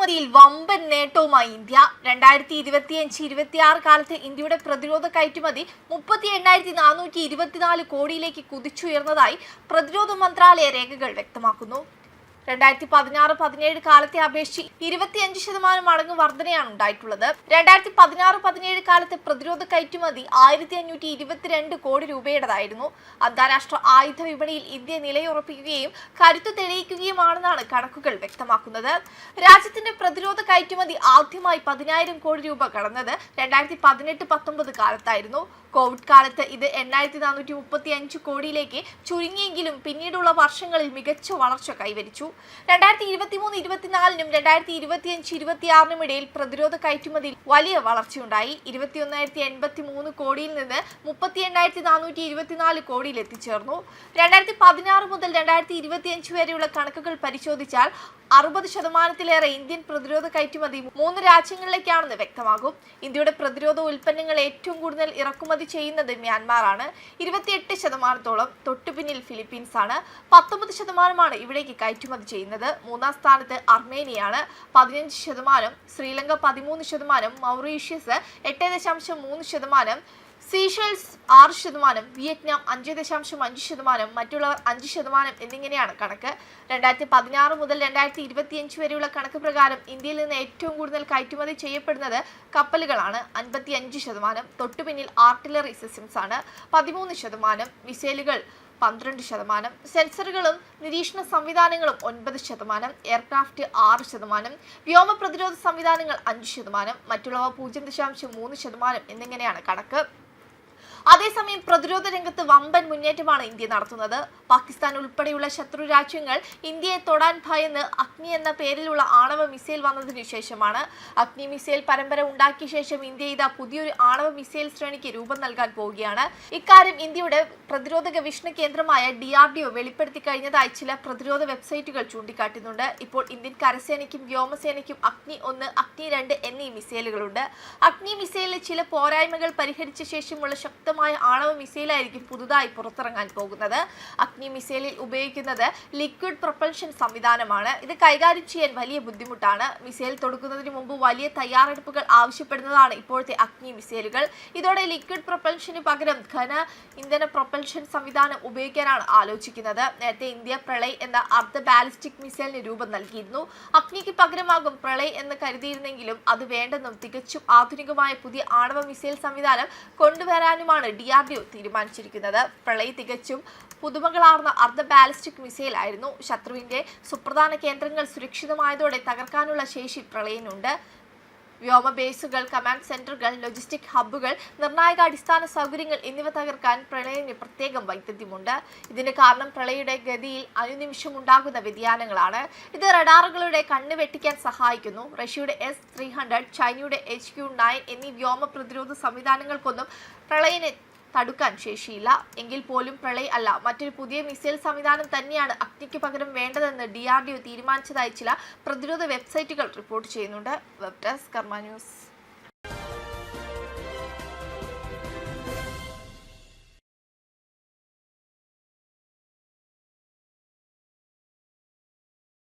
കയറ്റുമതിയിൽ വമ്പൻ നേട്ടവുമായി ഇന്ത്യ. 2025-26 കാലത്ത് ഇന്ത്യയുടെ പ്രതിരോധ കയറ്റുമതി 38,424 കോടിയിലേക്ക് കുതിച്ചുയർന്നതായി പ്രതിരോധ മന്ത്രാലയ രേഖകൾ വ്യക്തമാക്കുന്നു. 2016-17 കാലത്തെ അപേക്ഷിച്ച് 25% മടങ്ങ് വർധനയാണ് ഉണ്ടായിട്ടുള്ളത്. 2016-17 കാലത്ത് പ്രതിരോധ കയറ്റുമതി 1522 കോടി രൂപയുടേതായിരുന്നു. അന്താരാഷ്ട്ര ആയുധ വിപണിയിൽ ഇന്ത്യ നിലയുറപ്പിക്കുകയും കരുത്തു തെളിയിക്കുകയുമാണെന്നാണ് കണക്കുകൾ വ്യക്തമാക്കുന്നത്. രാജ്യത്തിന്റെ പ്രതിരോധ കയറ്റുമതി ആദ്യമായി 10,000 കോടി രൂപ കടന്നത് 2018-19 കാലത്തായിരുന്നു. കോവിഡ് കാലത്ത് ഇത് 8,435 കോടിയിലേക്ക് ചുരുങ്ങിയെങ്കിലും പിന്നീടുള്ള വർഷങ്ങളിൽ മികച്ച വളർച്ച കൈവരിച്ചു. 2023-24 2025-26 ഇടയിൽ പ്രതിരോധ കയറ്റുമതിയിൽ വലിയ വളർച്ചയുണ്ടായി. 21,083 കോടിയിൽ നിന്ന് 38,424 കോടിയിൽ എത്തിച്ചേർന്നു. 2016 മുതൽ 2025 വരെയുള്ള കണക്കുകൾ പരിശോധിച്ചാൽ 60% ഇന്ത്യൻ പ്രതിരോധ കയറ്റുമതി 3 രാജ്യങ്ങളിലേക്കാണെന്ന് വ്യക്തമാകും. ഇന്ത്യയുടെ പ്രതിരോധ ഉൽപ്പന്നങ്ങൾ ഏറ്റവും കൂടുതൽ ഇറക്കുമതി ചെയ്യുന്നത് മ്യാൻമാറാണ്. 28%, തൊട്ടുപിന്നിൽ ഫിലിപ്പീൻസ് ആണ്. 19% ഇവിടേക്ക് കയറ്റുമതി ചെയ്യുന്നത്. മൂന്നാം സ്ഥാനത്ത് അർമേനിയാണ്, 15%, ശ്രീലങ്ക 13%, മൗറീഷ്യസ് 8.3%, സീഷെൽസ് 6%, വിയറ്റ്നാം 5.5%, മറ്റുള്ളവർ 5% എന്നിങ്ങനെയാണ് കണക്ക്. 2016 മുതൽ 2025 വരെയുള്ള കണക്ക് പ്രകാരം ഇന്ത്യയിൽ നിന്ന് ഏറ്റവും കൂടുതൽ കയറ്റുമതി ചെയ്യപ്പെടുന്നത് കപ്പലുകളാണ്, 55%. തൊട്ടുപിന്നിൽ ആർട്ടിലറി സിസ്റ്റംസ് ആണ്, 13%, മിസൈലുകൾ 12%, സെൻസറുകളും നിരീക്ഷണ സംവിധാനങ്ങളും 9%, എയർക്രാഫ്റ്റ് 6%, വ്യോമ പ്രതിരോധ സംവിധാനങ്ങൾ 5%, മറ്റുള്ളവ 0.3% എന്നിങ്ങനെയാണ് കണക്ക്. അതേസമയം പ്രതിരോധ രംഗത്ത് വമ്പൻ മുന്നേറ്റമാണ് ഇന്ത്യ നടത്തുന്നത്. പാകിസ്ഥാൻ ഉൾപ്പെടെയുള്ള ശത്രു രാജ്യങ്ങൾ ഇന്ത്യയെ തൊടാൻ ഭയന്ന് അഗ്നി എന്ന പേരിലുള്ള ആണവ മിസൈൽ വന്നതിനു ശേഷമാണ്. അഗ്നി മിസൈൽ പരമ്പര ഉണ്ടാക്കിയ ശേഷം ഇന്ത്യ ഇതാ പുതിയൊരു ആണവ മിസൈൽ ശ്രേണിക്ക് രൂപം നൽകാൻ പോവുകയാണ്. ഇക്കാര്യം ഇന്ത്യയുടെ പ്രതിരോധ ഗവേഷണ കേന്ദ്രമായ DRDO വെളിപ്പെടുത്തി കഴിഞ്ഞതായി ചില പ്രതിരോധ വെബ്സൈറ്റുകൾ ചൂണ്ടിക്കാട്ടുന്നുണ്ട്. ഇപ്പോൾ ഇന്ത്യൻ കരസേനയ്ക്കും വ്യോമസേനയ്ക്കും അഗ്നി 1, അഗ്നി 2 എന്നീ മിസൈലുകളുണ്ട്. അഗ്നി മിസൈലിലെ ചില പോരായ്മകൾ പരിഹരിച്ച ശേഷമുള്ള ശക്തമായ ആണവ മിസൈലായിരിക്കും പുതുതായി പുറത്തിറങ്ങാൻ പോകുന്നത്. അഗ്നി മിസൈലിൽ ഉപയോഗിക്കുന്നത് ലിക്വിഡ് പ്രൊപ്പൽഷൻ സംവിധാനമാണ്. ഇത് കൈകാര്യം ചെയ്യാൻ വലിയ ബുദ്ധിമുട്ടാണ്. മിസൈൽ തൊടുക്കുന്നതിന് മുമ്പ് വലിയ തയ്യാറെടുപ്പുകൾ ആവശ്യപ്പെടുന്നതാണ് ഇപ്പോഴത്തെ അഗ്നി മിസൈലുകൾ. ഇതോടെ ലിക്വിഡ് പ്രൊപ്പൽഷന് പകരം ഘന ഇന്ധന പ്രൊപ്പൽഷൻ സംവിധാനം ഉപയോഗിക്കാനാണ് ആലോചിക്കുന്നത്. നേരത്തെ ഇന്ത്യ പ്രളയ് എന്ന അർദ്ധ ബാലിസ്റ്റിക് മിസൈലിന് രൂപം നൽകിയിരുന്നു. അഗ്നിക്ക് പകരമാകും പ്രളയ് എന്ന് കരുതിയിരുന്നെങ്കിലും അത് വേണ്ടെന്നും തികച്ചും ആധുനികമായ പുതിയ ആണവ മിസൈൽ സംവിധാനം കൊണ്ടുവരാനുമാണ് DRDO തീരുമാനിച്ചിരിക്കുന്നത്. പ്രളയ് തികച്ചും പുതുമകളാർന്ന അർദ്ധ ബാലിസ്റ്റിക് മിസൈൽ ആയിരുന്നു. ശത്രുവിന്റെ സുപ്രധാന കേന്ദ്രങ്ങൾ സുരക്ഷിതമായതോടെ തകർക്കാനുള്ള ശേഷി പ്രളയിനുണ്ട്. വ്യോമ ബേസുകൾ, കമാൻഡ് സെന്ററുകൾ, ലോജിസ്റ്റിക് ഹബ്ബുകൾ, നിർണായക അടിസ്ഥാന സൗകര്യങ്ങൾ എന്നിവ തകർക്കാൻ പ്രളയിന് പ്രത്യേകം വൈദഗ്ധ്യമുണ്ട്. ഇതിന് കാരണം പ്രളയുടെ ഗതിയിൽ അനുനിമിഷം ഉണ്ടാകുന്ന വ്യതിയാനങ്ങളാണ്. ഇത് റഡാറുകളുടെ കണ്ണ് വെട്ടിക്കാൻ സഹായിക്കുന്നു. റഷ്യയുടെ S-300, ചൈനയുടെ HQ-9 എന്നീ വ്യോമ പ്രതിരോധ സംവിധാനങ്ങൾക്കൊന്നും പ്രളയിനെ തടുക്കാൻ ശേഷിയില്ല. എങ്കിൽ പോലും പ്രളയ് അല്ല, മറ്റൊരു പുതിയ മിസൈൽ സംവിധാനം തന്നെയാണ് അഗ്നിക്ക് പകരം വേണ്ടതെന്ന് DRDO തീരുമാനിച്ചതായി ചില പ്രതിരോധ വെബ്സൈറ്റുകൾ റിപ്പോർട്ട് ചെയ്യുന്നുണ്ട്. വെബ് ഡെസ്ക് കർമ്മ ന്യൂസ്.